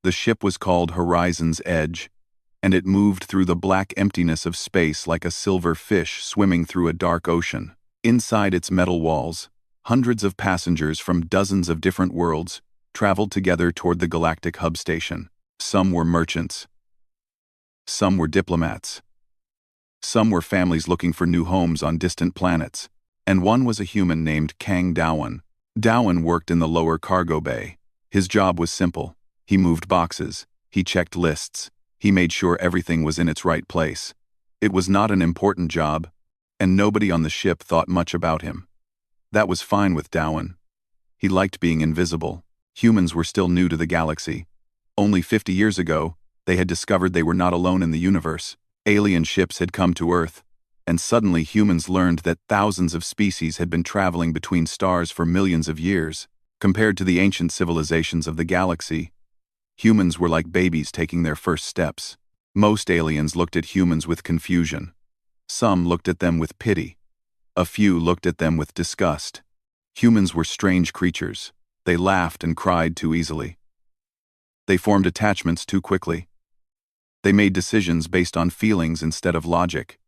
The ship was called Horizon's Edge, and it moved through the black emptiness of space like a silver fish swimming through a dark ocean. Inside its metal walls, hundreds of passengers from dozens of different worlds traveled together toward the galactic hub station. Some were merchants. Some were diplomats. Some were families looking for new homes on distant planets. And one was a human named Kang Dowan. Dowan worked in the lower cargo bay. His job was simple. He moved boxes. He checked lists. He made sure everything was in its right place. It was not an important job, and nobody on the ship thought much about him. That was fine with Dowan. He liked being invisible. Humans were still new to the galaxy. Only 50 years ago, they had discovered they were not alone in the universe. Alien ships had come to Earth, and suddenly humans learned that thousands of species had been traveling between stars for millions of years. Compared to the ancient civilizations of the galaxy, humans were like babies taking their first steps. Most aliens looked at humans with confusion. Some looked at them with pity. A few looked at them with disgust. Humans were strange creatures. They laughed and cried too easily. They formed attachments too quickly. They made decisions based on feelings instead of logic.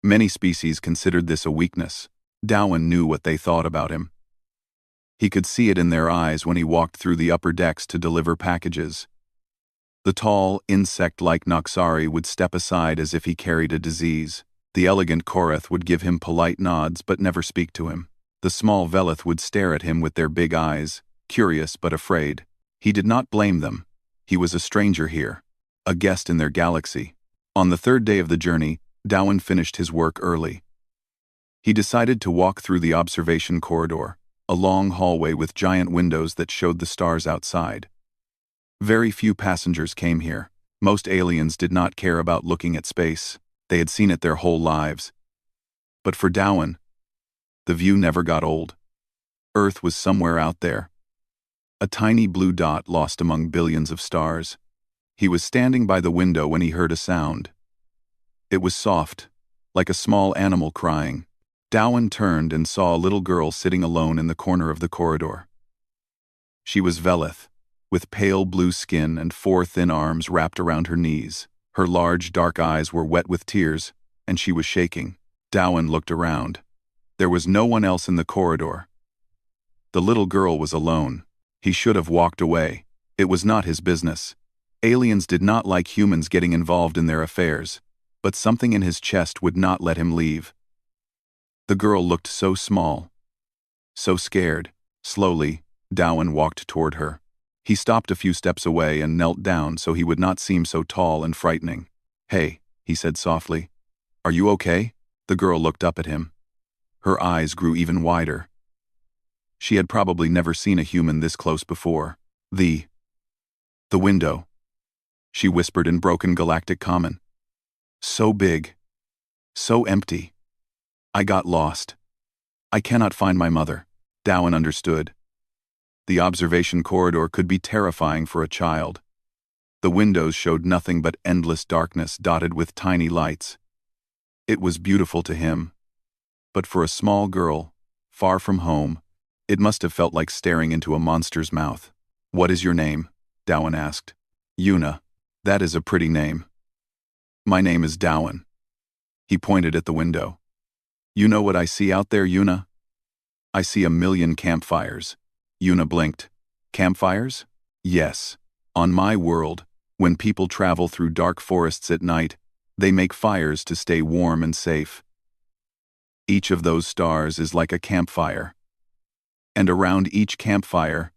Many species considered this a weakness. Dowan knew what they thought about him. He could see it in their eyes when he walked through the upper decks to deliver packages. The tall, insect-like Noxari would step aside as if he carried a disease. The elegant Korath would give him polite nods but never speak to him. The small Velith would stare at him with their big eyes, curious but afraid. He did not blame them. He was a stranger here, a guest in their galaxy. On the third day of the journey, Dowan finished his work early. He decided to walk through the observation corridor, a long hallway with giant windows that showed the stars outside. Very few passengers came here. Most aliens did not care about looking at space. They had seen it their whole lives. But for Dowan, the view never got old. Earth was somewhere out there, a tiny blue dot lost among billions of stars. He was standing by the window when he heard a sound. It was soft, like a small animal crying. Dowan turned and saw a little girl sitting alone in the corner of the corridor. She was Velith, with pale blue skin and 4 thin arms wrapped around her knees. Her large, dark eyes were wet with tears, and she was shaking. Dowan looked around. There was no one else in the corridor. The little girl was alone. He should have walked away. It was not his business. Aliens did not like humans getting involved in their affairs, but something in his chest would not let him leave. The girl looked so small, so scared. Slowly, Dowan walked toward her. He stopped a few steps away and knelt down so he would not seem so tall and frightening. "Hey," he said softly. "Are you okay?" The girl looked up at him. Her eyes grew even wider. She had probably never seen a human this close before. The window," she whispered in broken galactic common. "So big. So empty. I got lost. I cannot find my mother." Dowan understood. The observation corridor could be terrifying for a child. The windows showed nothing but endless darkness dotted with tiny lights. It was beautiful to him. But for a small girl, far from home, it must have felt like staring into a monster's mouth. "What is your name?" Dowan asked. "Yuna. That is a pretty name." "My name is Dowan." He pointed at the window. "You know what I see out there, Yuna?" "I see 1,000,000 campfires." Yuna blinked. "Campfires?" "Yes. On my world, when people travel through dark forests at night, they make fires to stay warm and safe. Each of those stars is like a campfire. And around each campfire,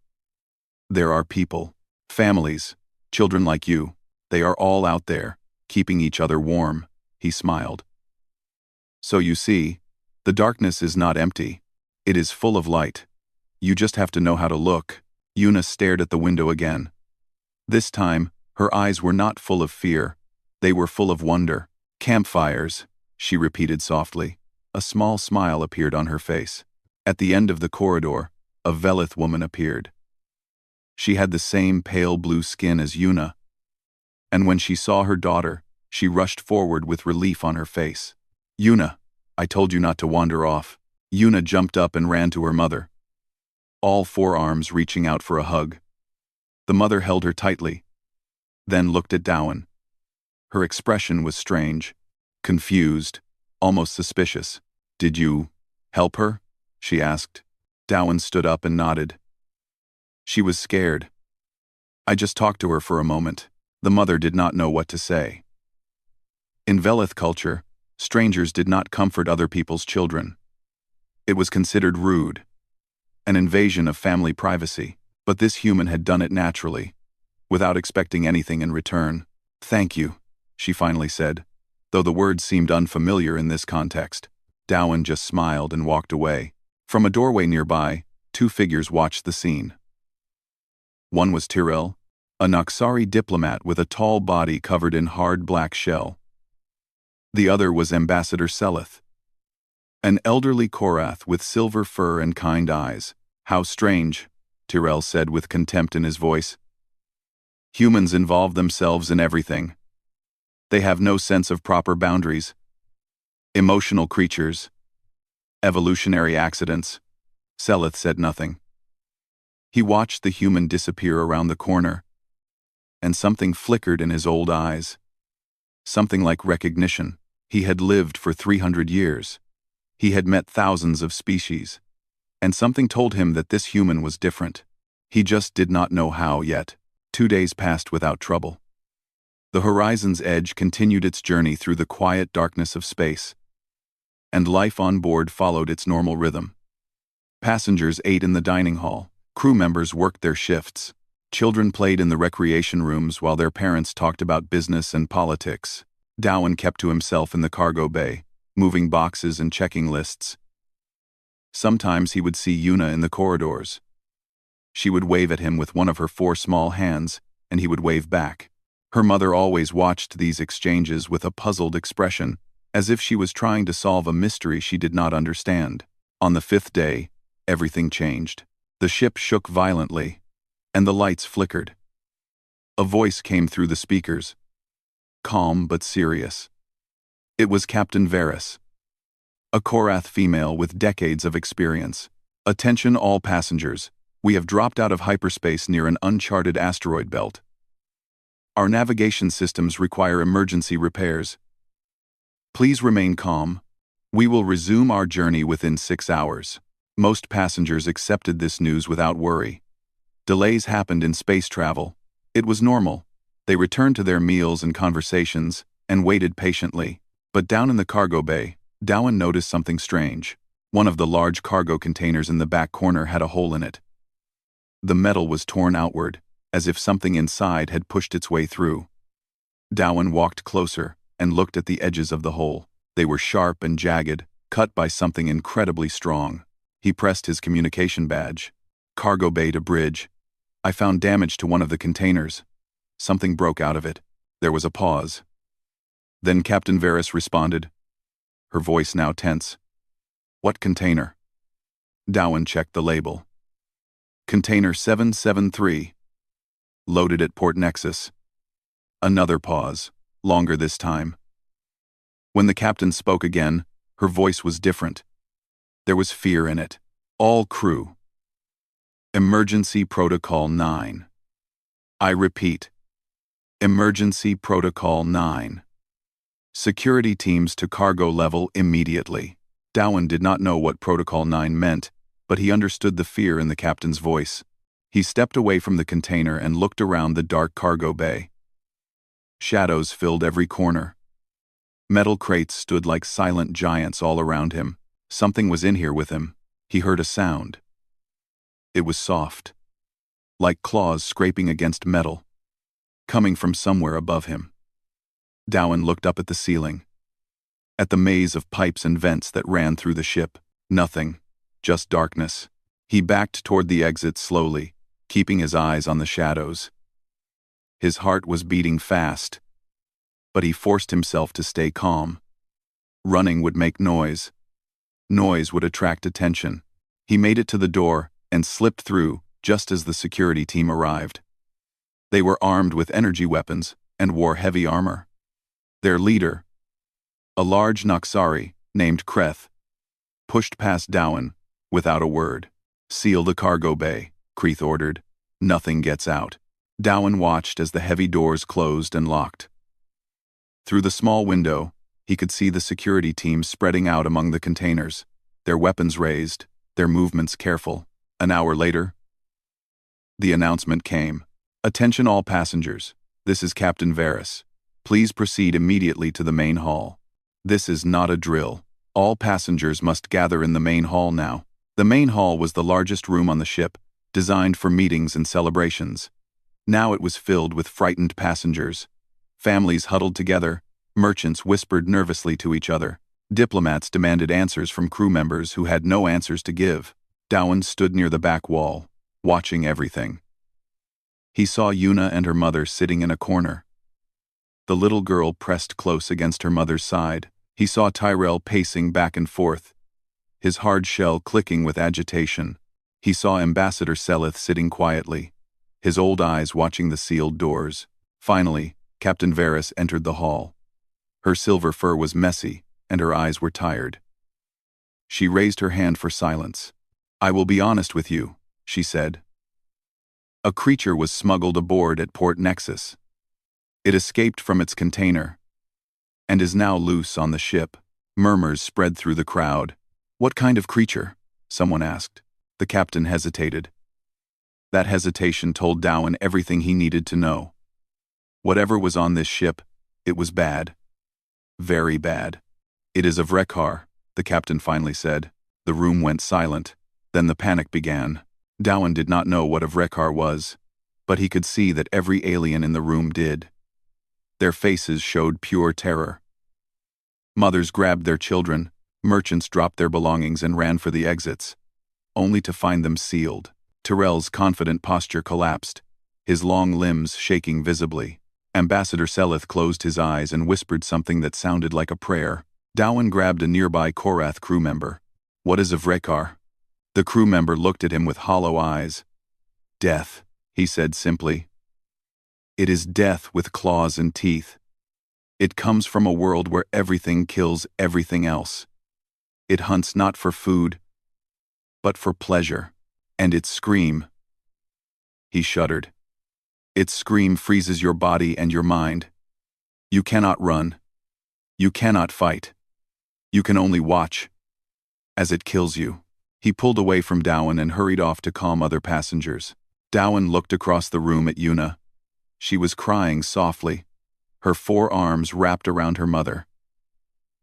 there are people, families, children like you. They are all out there, keeping each other warm." He smiled. "So you see, the darkness is not empty. It is full of light. You just have to know how to look." Yuna stared at the window again. This time, her eyes were not full of fear. They were full of wonder. "Campfires," she repeated softly. A small smile appeared on her face. At the end of the corridor, a Velith woman appeared. She had the same pale blue skin as Yuna, and when she saw her daughter, she rushed forward with relief on her face. "Yuna, I told you not to wander off." Yuna jumped up and ran to her mother, all 4 arms reaching out for a hug. The mother held her tightly, then looked at Dowan. Her expression was strange, confused, almost suspicious. "Did you help her?" she asked. Dowan stood up and nodded. She was scared. "I just talked to her for a moment." The mother did not know what to say. In Velith culture, strangers did not comfort other people's children. It was considered rude, an invasion of family privacy, but this human had done it naturally, without expecting anything in return. "Thank you," she finally said, though the words seemed unfamiliar in this context. Dowan just smiled and walked away. From a doorway nearby, two figures watched the scene. One was Tyrell, a Noxari diplomat with a tall body covered in hard black shell. The other was Ambassador Selith, an elderly Korath with silver fur and kind eyes. "How strange," Tyrell said with contempt in his voice. "Humans involve themselves in everything. They have no sense of proper boundaries. Emotional creatures. Evolutionary accidents." Selith said nothing. He watched the human disappear around the corner, and something flickered in his old eyes. Something like recognition. He had lived for 300 years. He had met thousands of species, and something told him that this human was different. He just did not know how yet. 2 days passed without trouble. The horizon's edge continued its journey through the quiet darkness of space, and life on board followed its normal rhythm. Passengers ate in the dining hall, crew members worked their shifts, children played in the recreation rooms while their parents talked about business and politics. Dowan kept to himself in the cargo bay, moving boxes and checking lists. Sometimes he would see Yuna in the corridors. She would wave at him with one of her 4 small hands, and he would wave back. Her mother always watched these exchanges with a puzzled expression, as if she was trying to solve a mystery she did not understand. On the 5th day, everything changed. The ship shook violently, and the lights flickered. A voice came through the speakers, calm but serious. It was Captain Varys, a Korath female with decades of experience. "Attention all passengers, we have dropped out of hyperspace near an uncharted asteroid belt. Our navigation systems require emergency repairs. Please remain calm. We will resume our journey within 6 hours." Most passengers accepted this news without worry. Delays happened in space travel. It was normal. They returned to their meals and conversations, and waited patiently. But down in the cargo bay, Dowan noticed something strange. One of the large cargo containers in the back corner had a hole in it. The metal was torn outward, as if something inside had pushed its way through. Dowan walked closer and looked at the edges of the hole. They were sharp and jagged, cut by something incredibly strong. He pressed his communication badge. "Cargo bay to bridge. I found damage to one of the containers." Something broke out of it. There was a pause. Then Captain Varys responded, her voice now tense. "What container?" Dowan checked the label. "Container 773. Loaded at Port Nexus." Another pause, longer this time. When the captain spoke again, her voice was different. There was fear in it. "All crew. Emergency Protocol 9. I repeat. Emergency Protocol 9. Security teams to cargo level immediately." Dowan did not know what Protocol 9 meant, but he understood the fear in the captain's voice. He stepped away from the container and looked around the dark cargo bay. Shadows filled every corner. Metal crates stood like silent giants all around him. Something was in here with him. He heard a sound. It was soft, like claws scraping against metal, coming from somewhere above him. Dowan looked up at the ceiling, at the maze of pipes and vents that ran through the ship. Nothing, just darkness. He backed toward the exit slowly, keeping his eyes on the shadows. His heart was beating fast, but he forced himself to stay calm. Running would make noise. Noise would attract attention. He made it to the door and slipped through just as the security team arrived. They were armed with energy weapons and wore heavy armor. Their leader, a large Noxari named Kreth, pushed past Dowan without a word. "Seal the cargo bay," Kreth ordered. "Nothing gets out." Dowan watched as the heavy doors closed and locked. Through the small window, he could see the security team spreading out among the containers, their weapons raised, their movements careful. An hour later, the announcement came. "Attention all passengers. This is Captain Varys. Please proceed immediately to the main hall. This is not a drill. All passengers must gather in the main hall now." The main hall was the largest room on the ship, designed for meetings and celebrations. Now it was filled with frightened passengers. Families huddled together, merchants whispered nervously to each other. Diplomats demanded answers from crew members who had no answers to give. Dowan stood near the back wall, watching everything. He saw Yuna and her mother sitting in a corner. The little girl pressed close against her mother's side. He saw Tyrell pacing back and forth, his hard shell clicking with agitation. He saw Ambassador Selith sitting quietly, his old eyes watching the sealed doors. Finally, Captain Varys entered the hall. Her silver fur was messy, and her eyes were tired. She raised her hand for silence. "I will be honest with you," she said. A creature was smuggled aboard at Port Nexus. It escaped from its container, and is now loose on the ship. Murmurs spread through the crowd. "What kind of creature?" someone asked. The captain hesitated. That hesitation told Dowan everything he needed to know. Whatever was on this ship, it was bad. Very bad. "It is of Rekar," the captain finally said. The room went silent. Then the panic began. Dowan did not know what of Rekar was, but he could see that every alien in the room did. Their faces showed pure terror. Mothers grabbed their children, merchants dropped their belongings and ran for the exits, only to find them sealed. Tyrell's confident posture collapsed, his long limbs shaking visibly. Ambassador Selith closed his eyes and whispered something that sounded like a prayer. Dowan grabbed a nearby Korath crew member. "What is of Rekar?" The crew member looked at him with hollow eyes. "Death," he said simply. "It is death with claws and teeth. It comes from a world where everything kills everything else. It hunts not for food, but for pleasure. And its scream—" He shuddered. "Its scream freezes your body and your mind. You cannot run. You cannot fight. You can only watch as it kills you." He pulled away from Dowan and hurried off to calm other passengers. Dowan looked across the room at Yuna. She was crying softly, her forearms wrapped around her mother.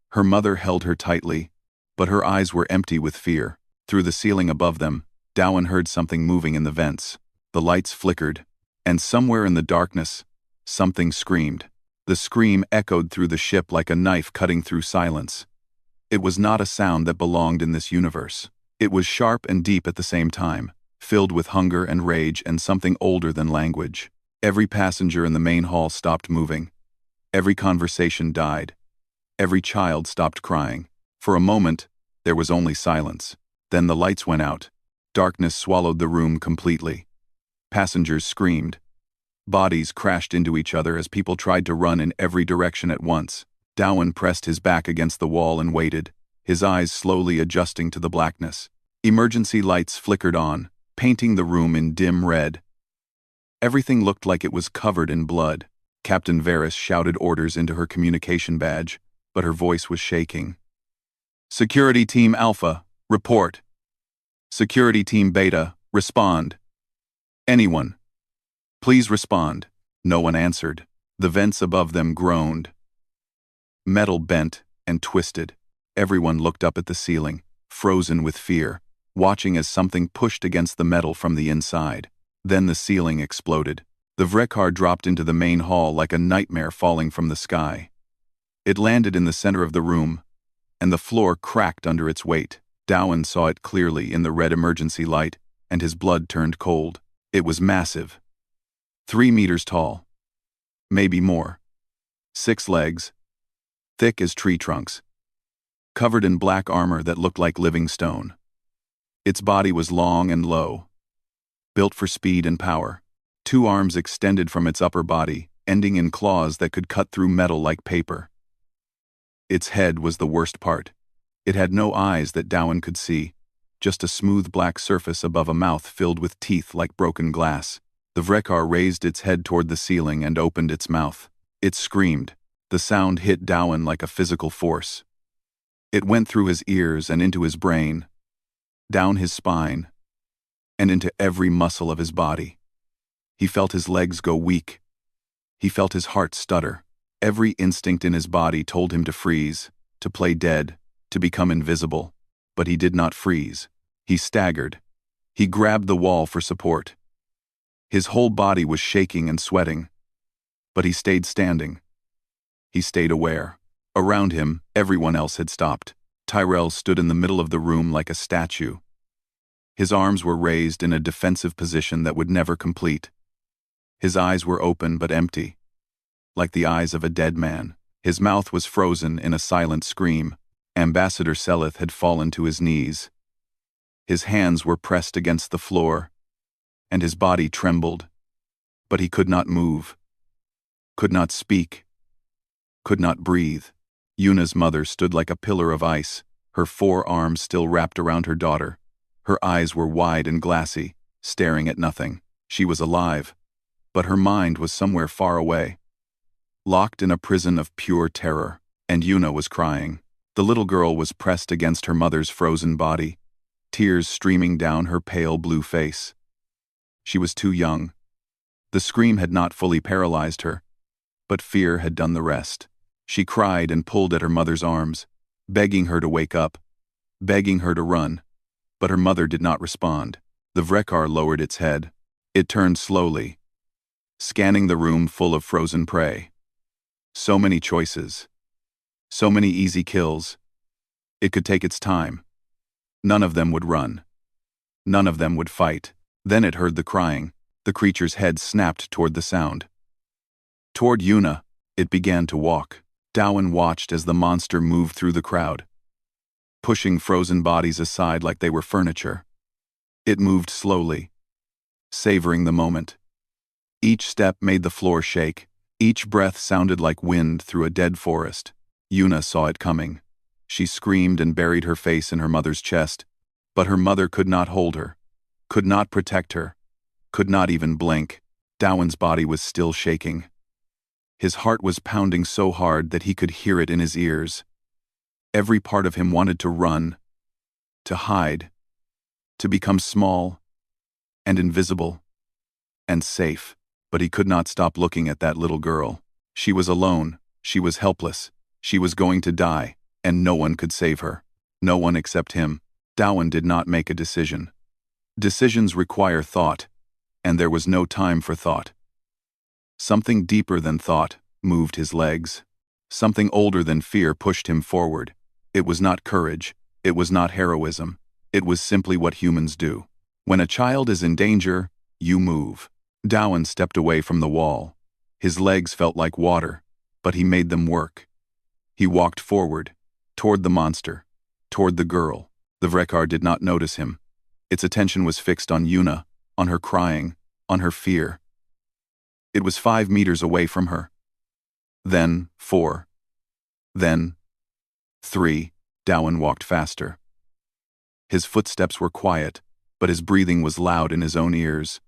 Her mother held her tightly, but her eyes were empty with fear. Through the ceiling above them, Dowan heard something moving in the vents. The lights flickered, and somewhere in the darkness, something screamed. The scream echoed through the ship like a knife cutting through silence. It was not a sound that belonged in this universe. It was sharp and deep at the same time, filled with hunger and rage and something older than language. Every passenger in the main hall stopped moving. Every conversation died. Every child stopped crying. For a moment, there was only silence. Then the lights went out. Darkness swallowed the room completely. Passengers screamed. Bodies crashed into each other as people tried to run in every direction at once. Dowan pressed his back against the wall and waited, his eyes slowly adjusting to the blackness. Emergency lights flickered on, painting the room in dim red. Everything looked like it was covered in blood. Captain Varys shouted orders into her communication badge, but her voice was shaking. "Security Team Alpha, report. Security Team Beta, respond. Anyone, please respond." No one answered. The vents above them groaned. Metal bent and twisted. Everyone looked up at the ceiling, frozen with fear, watching as something pushed against the metal from the inside. Then the ceiling exploded. The Vrekar dropped into the main hall like a nightmare falling from the sky. It landed in the center of the room, and the floor cracked under its weight. Dowan saw it clearly in the red emergency light, and his blood turned cold. It was massive. 3 meters tall. Maybe more. 6 legs. Thick as tree trunks. Covered in black armor that looked like living stone. Its body was long and low, built for speed and power. 2 arms extended from its upper body, ending in claws that could cut through metal like paper. Its head was the worst part. It had no eyes that Dowan could see, just a smooth black surface above a mouth filled with teeth like broken glass. The Vrekar raised its head toward the ceiling and opened its mouth. It screamed. The sound hit Dowan like a physical force. It went through his ears and into his brain, down his spine, and into every muscle of his body. He felt his legs go weak. He felt his heart stutter. Every instinct in his body told him to freeze, to play dead, to become invisible. But he did not freeze. He staggered. He grabbed the wall for support. His whole body was shaking and sweating. But he stayed standing. He stayed aware. Around him, everyone else had stopped. Tyrell stood in the middle of the room like a statue. His arms were raised in a defensive position that would never complete. His eyes were open but empty, like the eyes of a dead man. His mouth was frozen in a silent scream. Ambassador Seleth had fallen to his knees. His hands were pressed against the floor, and his body trembled. But he could not move, could not speak, could not breathe. Yuna's mother stood like a pillar of ice, her forearms still wrapped around her daughter. Her eyes were wide and glassy, staring at nothing. She was alive, but her mind was somewhere far away, locked in a prison of pure terror. And Yuna was crying. The little girl was pressed against her mother's frozen body, tears streaming down her pale blue face. She was too young. The scream had not fully paralyzed her, but fear had done the rest. She cried and pulled at her mother's arms, begging her to wake up, begging her to run. But her mother did not respond. The Vrekar lowered its head. It turned slowly, scanning the room full of frozen prey. So many choices. So many easy kills. It could take its time. None of them would run. None of them would fight. Then it heard the crying. The creature's head snapped toward the sound. Toward Yuna, it began to walk. Dowan watched as the monster moved through the crowd, pushing frozen bodies aside like they were furniture. It moved slowly, savoring the moment. Each step made the floor shake. Each breath sounded like wind through a dead forest. Yuna saw it coming. She screamed and buried her face in her mother's chest, but her mother could not hold her, could not protect her, could not even blink. Dowan's body was still shaking. His heart was pounding so hard that he could hear it in his ears. Every part of him wanted to run, to hide, to become small and invisible and safe. But he could not stop looking at that little girl. She was alone, she was helpless, she was going to die, and no one could save her. No one except him. Dowan did not make a decision. Decisions require thought, and there was no time for thought. Something deeper than thought moved his legs. Something older than fear pushed him forward. It was not courage, it was not heroism, it was simply what humans do. When a child is in danger, you move. Dowan stepped away from the wall. His legs felt like water, but he made them work. He walked forward, toward the monster, toward the girl. The Vrekar did not notice him. Its attention was fixed on Yuna, on her crying, on her fear. It was 5 meters away from her. Then 4. Then 3. Dowan walked faster. His footsteps were quiet, but his breathing was loud in his own ears.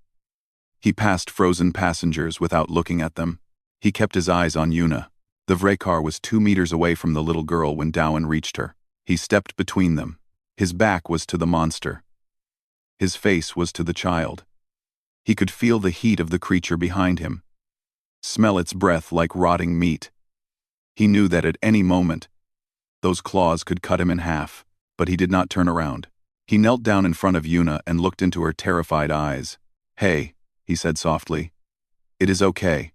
He passed frozen passengers without looking at them. He kept his eyes on Yuna. The Vrekar was 2 meters away from the little girl when Dowan reached her. He stepped between them. His back was to the monster. His face was to the child. He could feel the heat of the creature behind him, smell its breath like rotting meat. He knew that at any moment, those claws could cut him in half, but he did not turn around. He knelt down in front of Yuna and looked into her terrified eyes. "Hey," he said softly. "It is okay.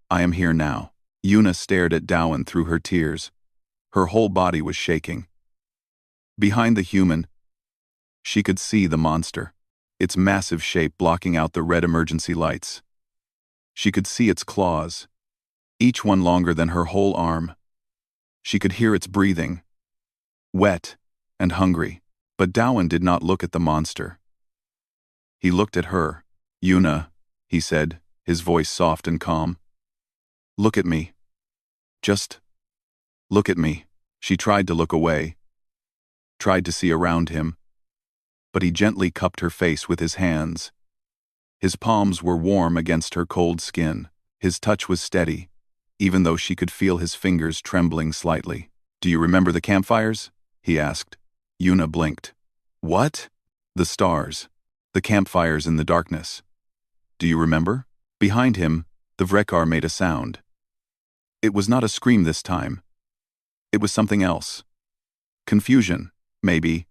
I am here now." Yuna stared at Dowan through her tears. Her whole body was shaking. Behind the human, she could see the monster, its massive shape blocking out the red emergency lights. She could see its claws, each one longer than her whole arm. She could hear its breathing, wet and hungry. But Dowan did not look at the monster. He looked at her. "Yuna," he said, his voice soft and calm. "Look at me. Just look at me." She tried to look away, tried to see around him, but he gently cupped her face with his hands. His palms were warm against her cold skin. His touch was steady, even though she could feel his fingers trembling slightly. "Do you remember the campfires?" he asked. Yuna blinked. "What?" "The stars. The campfires in the darkness. Do you remember?" Behind him, the Vrekar made a sound. It was not a scream this time. It was something else. Confusion, maybe.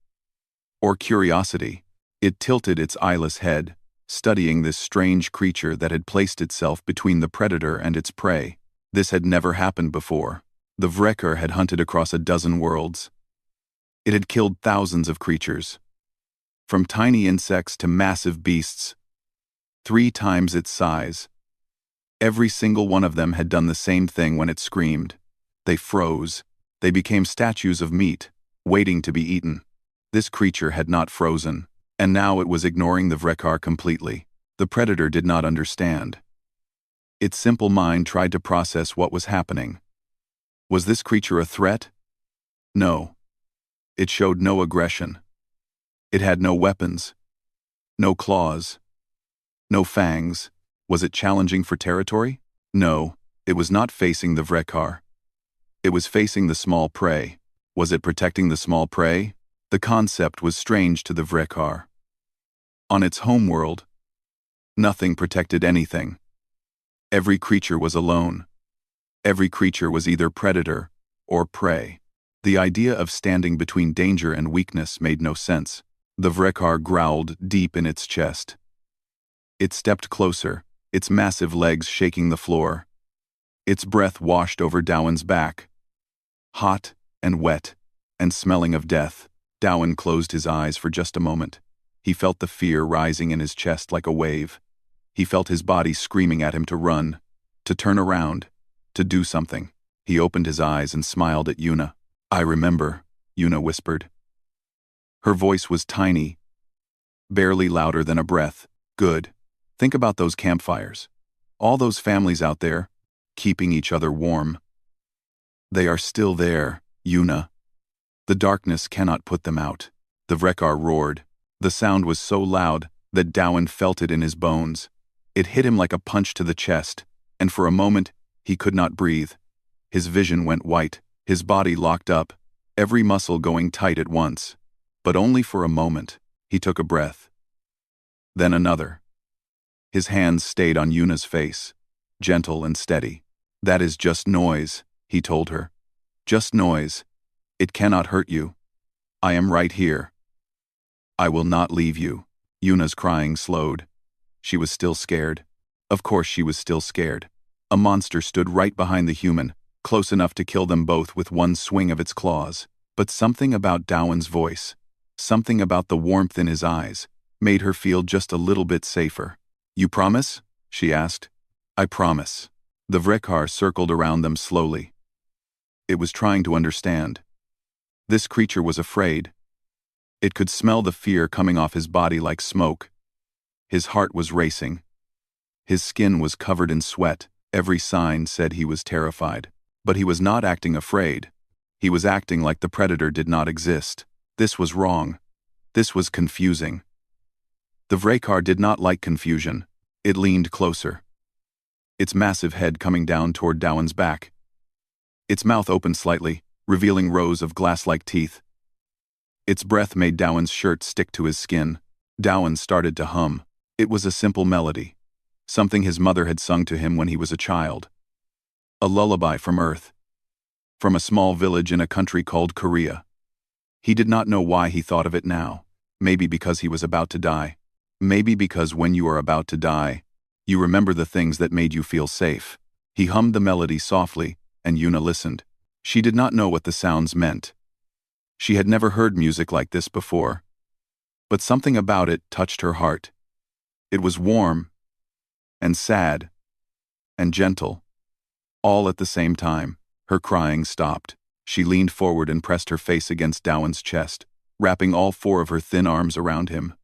Or curiosity. It tilted its eyeless head, studying this strange creature that had placed itself between the predator and its prey. This had never happened before. The Vrekar had hunted across a dozen worlds. It had killed thousands of creatures, from tiny insects to massive beasts, 3 times its size. Every single one of them had done the same thing when it screamed. They froze. They became statues of meat, waiting to be eaten. This creature had not frozen, and now it was ignoring the Vrekar completely. The predator did not understand. Its simple mind tried to process what was happening. Was this creature a threat? No. It showed no aggression. It had no weapons, no claws, no fangs. Was it challenging for territory? No, it was not facing the Vrekar. It was facing the small prey. Was it protecting the small prey? The concept was strange to the Vrekar. On its homeworld, nothing protected anything. Every creature was alone. Every creature was either predator or prey. The idea of standing between danger and weakness made no sense. The Vrekar growled deep in its chest. It stepped closer, its massive legs shaking the floor. Its breath washed over Dowan's back. Hot and wet and smelling of death. Dowan closed his eyes for just a moment. He felt the fear rising in his chest like a wave. He felt his body screaming at him to run, to turn around, to do something. He opened his eyes and smiled at Yuna. "I remember," Yuna whispered. Her voice was tiny, barely louder than a breath. "Good. Think about those campfires. All those families out there, keeping each other warm. They are still there, Yuna. The darkness cannot put them out." The Vrekar roared. The sound was so loud that Dowan felt it in his bones. It hit him like a punch to the chest, and for a moment, he could not breathe. His vision went white, his body locked up, every muscle going tight at once. But only for a moment. He took a breath. Then another. His hands stayed on Yuna's face, gentle and steady. "That is just noise," he told her. "Just noise. It cannot hurt you. I am right here. I will not leave you." Yuna's crying slowed. She was still scared. Of course she was still scared. A monster stood right behind the human, close enough to kill them both with one swing of its claws. But something about Dowan's voice, something about the warmth in his eyes, made her feel just a little bit safer. "You promise?" she asked. "I promise." The Vrekar circled around them slowly. It was trying to understand. This creature was afraid. It could smell the fear coming off his body like smoke. His heart was racing. His skin was covered in sweat. Every sign said he was terrified. But he was not acting afraid. He was acting like the predator did not exist. This was wrong. This was confusing. The Vrekar did not like confusion. It leaned closer, its massive head coming down toward Dowan's back. Its mouth opened slightly, revealing rows of glass-like teeth. Its breath made Dowan's shirt stick to his skin. Dowan started to hum. It was a simple melody, something his mother had sung to him when he was a child. A lullaby from Earth, from a small village in a country called Korea. He did not know why he thought of it now. Maybe because he was about to die. Maybe because when you are about to die, you remember the things that made you feel safe. He hummed the melody softly, and Yuna listened. She did not know what the sounds meant. She had never heard music like this before. But something about it touched her heart. It was warm, and sad, and gentle, all at the same time. Her crying stopped. She leaned forward and pressed her face against Dowan's chest, wrapping all 4 of her thin arms around him.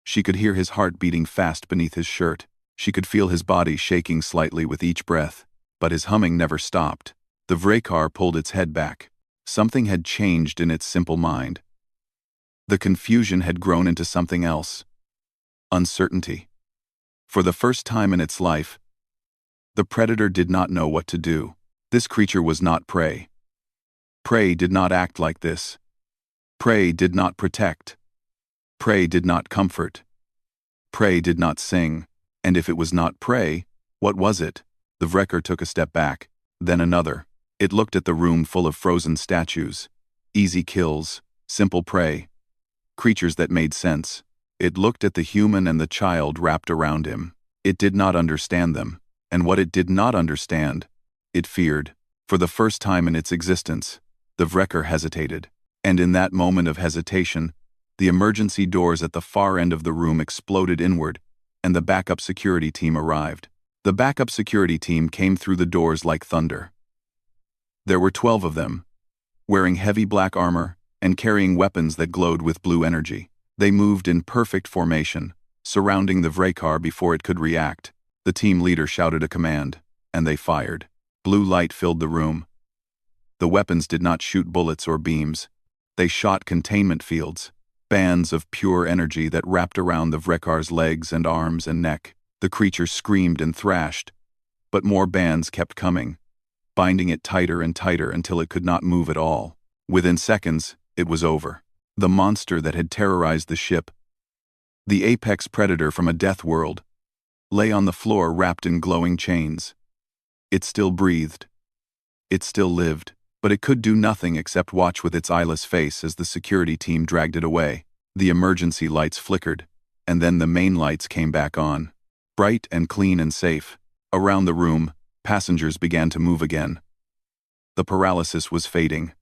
She could hear his heart beating fast beneath his shirt. She could feel his body shaking slightly with each breath, but his humming never stopped. The Vrekar pulled its head back. Something had changed in its simple mind. The confusion had grown into something else. Uncertainty. For the first time in its life, the predator did not know what to do. This creature was not prey. Prey did not act like this. Prey did not protect. Prey did not comfort. Prey did not sing. And if it was not prey, what was it? The wrecker took a step back, then another. It looked at the room full of frozen statues. Easy kills, simple prey. Creatures that made sense. It looked at the human and the child wrapped around him. It did not understand them. And what it did not understand, it feared. For the first time in its existence, the wrecker hesitated. And in that moment of hesitation, the emergency doors at the far end of the room exploded inward, and the backup security team arrived. The backup security team came through the doors like thunder. There were 12 of them, wearing heavy black armor and carrying weapons that glowed with blue energy. They moved in perfect formation, surrounding the Vrekar before it could react. The team leader shouted a command, and they fired. Blue light filled the room. The weapons did not shoot bullets or beams. They shot containment fields, bands of pure energy that wrapped around the Vrekar's legs and arms and neck. The creature screamed and thrashed, but more bands kept coming, binding it tighter and tighter until it could not move at all. Within seconds, it was over. The monster that had terrorized the ship, the apex predator from a death world, lay on the floor wrapped in glowing chains. It still breathed. It still lived, but it could do nothing except watch with its eyeless face as the security team dragged it away. The emergency lights flickered, and then the main lights came back on. Bright and clean and safe. Around the room, passengers began to move again. The paralysis was fading.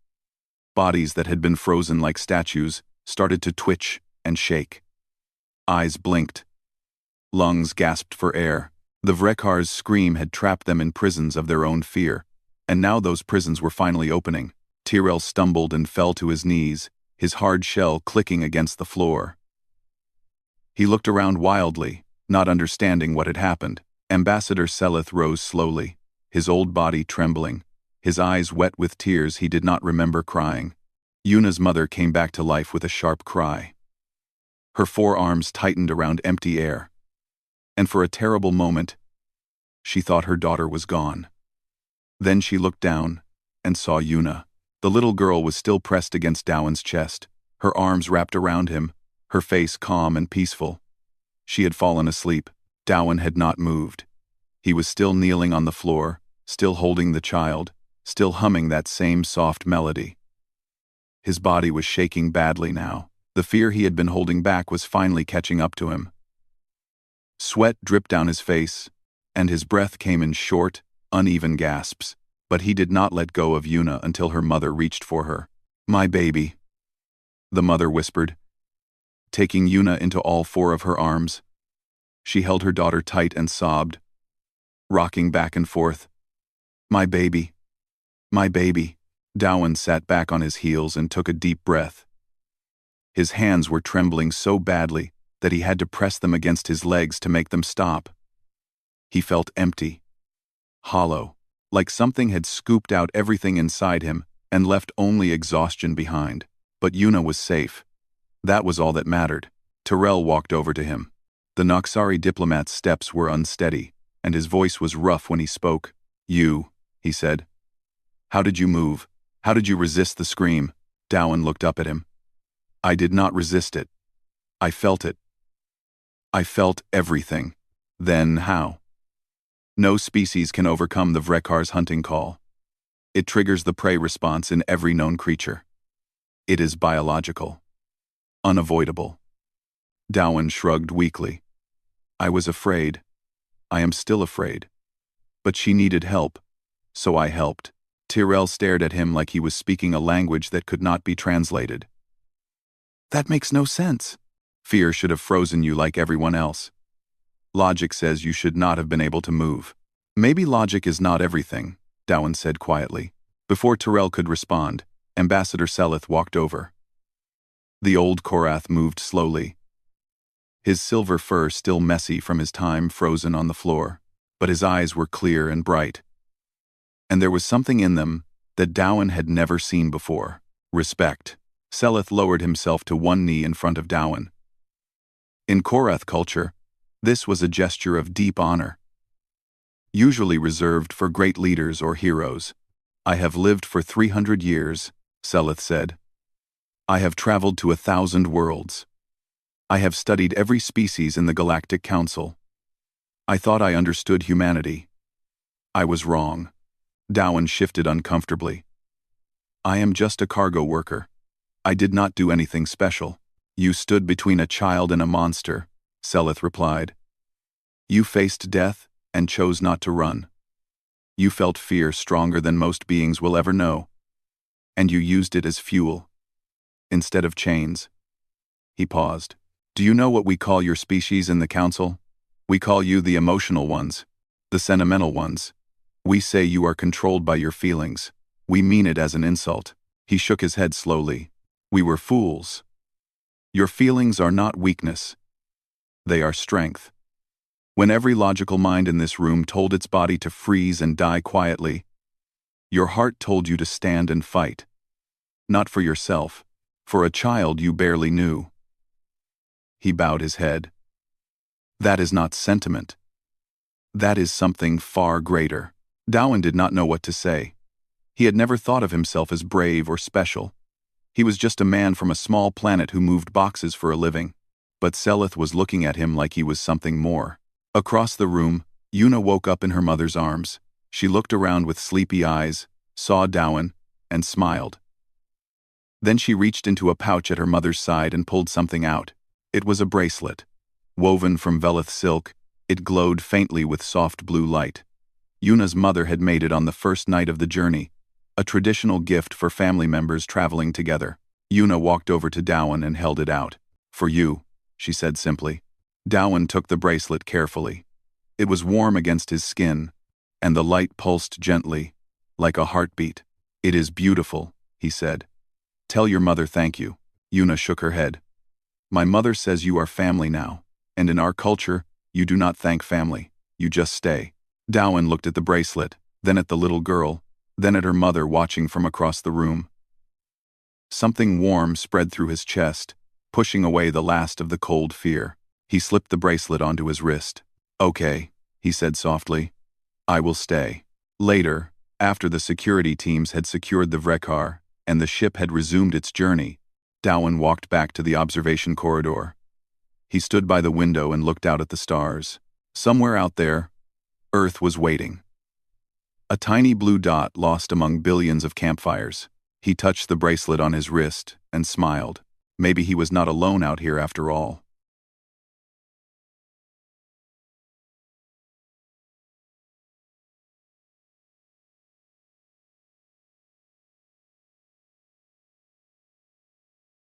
Bodies that had been frozen like statues started to twitch and shake. Eyes blinked. Lungs gasped for air. The Vrekar's scream had trapped them in prisons of their own fear, and now those prisons were finally opening. Tyrell stumbled and fell to his knees, his hard shell clicking against the floor. He looked around wildly, not understanding what had happened. Ambassador Seleth rose slowly, his old body trembling, his eyes wet with tears he did not remember crying. Yuna's mother came back to life with a sharp cry. Her forearms tightened around empty air, and for a terrible moment, she thought her daughter was gone. Then she looked down and saw Yuna. The little girl was still pressed against Dowan's chest, her arms wrapped around him, her face calm and peaceful. She had fallen asleep. Dowan had not moved. He was still kneeling on the floor, still holding the child, still humming that same soft melody. His body was shaking badly now. The fear he had been holding back was finally catching up to him. Sweat dripped down his face, and his breath came in short, uneven gasps, but he did not let go of Yuna until her mother reached for her. "My baby," the mother whispered, taking Yuna into all four of her arms. She held her daughter tight and sobbed, rocking back and forth. "My baby. My baby." Dowan sat back on his heels and took a deep breath. His hands were trembling so badly that he had to press them against his legs to make them stop. He felt empty, hollow, like something had scooped out everything inside him and left only exhaustion behind. But Yuna was safe. That was all that mattered. Tyrell walked over to him. The Noxari diplomat's steps were unsteady, and his voice was rough when he spoke. "You," he said. "How did you move? How did you resist the scream?" Dowan looked up at him. "I did not resist it. I felt it. I felt everything." "Then how?" "No species can overcome the Vrekar's hunting call. It triggers the prey response in every known creature. It is biological. Unavoidable." Dowan shrugged weakly. "I was afraid. I am still afraid. But she needed help, so I helped." Tyrell stared at him like he was speaking a language that could not be translated. "That makes no sense." "Fear should have frozen you like everyone else. Logic says you should not have been able to move." "Maybe logic is not everything," Dowan said quietly. Before Tyrell could respond, Ambassador Seleth walked over. The old Korath moved slowly, his silver fur still messy from his time frozen on the floor, but his eyes were clear and bright. And there was something in them that Dowan had never seen before: respect. Seleth lowered himself to one knee in front of Dowan. In Korath culture, This was a gesture of deep honor, usually reserved for great leaders or heroes. "I have lived for 300 years, Seleth said. "I have traveled to 1,000 worlds. I have studied every species in the Galactic Council. I thought I understood humanity. I was wrong." Dowan shifted uncomfortably. "I am just a cargo worker. I did not do anything special." "You stood between a child and a monster," Seleth replied. "You faced death and chose not to run. You felt fear stronger than most beings will ever know. And you used it as fuel, instead of chains." He paused. "Do you know what we call your species in the Council? We call you the emotional ones, the sentimental ones. We say you are controlled by your feelings. We mean it as an insult." He shook his head slowly. "We were fools. Your feelings are not weakness. They are strength. When every logical mind in this room told its body to freeze and die quietly, your heart told you to stand and fight. Not for yourself, for a child you barely knew." He bowed his head. "That is not sentiment. That is something far greater." Dowan did not know what to say. He had never thought of himself as brave or special. He was just a man from a small planet who moved boxes for a living. But Seleth was looking at him like he was something more. Across the room, Una woke up in her mother's arms. She looked around with sleepy eyes, saw Dowan, and smiled. Then she reached into a pouch at her mother's side and pulled something out. It was a bracelet. Woven from Veleth silk, it glowed faintly with soft blue light. Una's mother had made it on the first night of the journey, a traditional gift for family members traveling together. Una walked over to Dowan and held it out. "For you," she said simply. Dowan took the bracelet carefully. It was warm against his skin, and the light pulsed gently, like a heartbeat. "It is beautiful," he said. "Tell your mother thank you." Una shook her head. "My mother says you are family now, and in our culture, you do not thank family, you just stay." Dowan looked at the bracelet, then at the little girl, then at her mother watching from across the room. Something warm spread through his chest, pushing away the last of the cold fear. He slipped the bracelet onto his wrist. "Okay," he said softly. "I will stay." Later, after the security teams had secured the Vrekar and the ship had resumed its journey, Dowan walked back to the observation corridor. He stood by the window and looked out at the stars. Somewhere out there, Earth was waiting. A tiny blue dot lost among billions of campfires. He touched the bracelet on his wrist and smiled. Maybe he was not alone out here after all.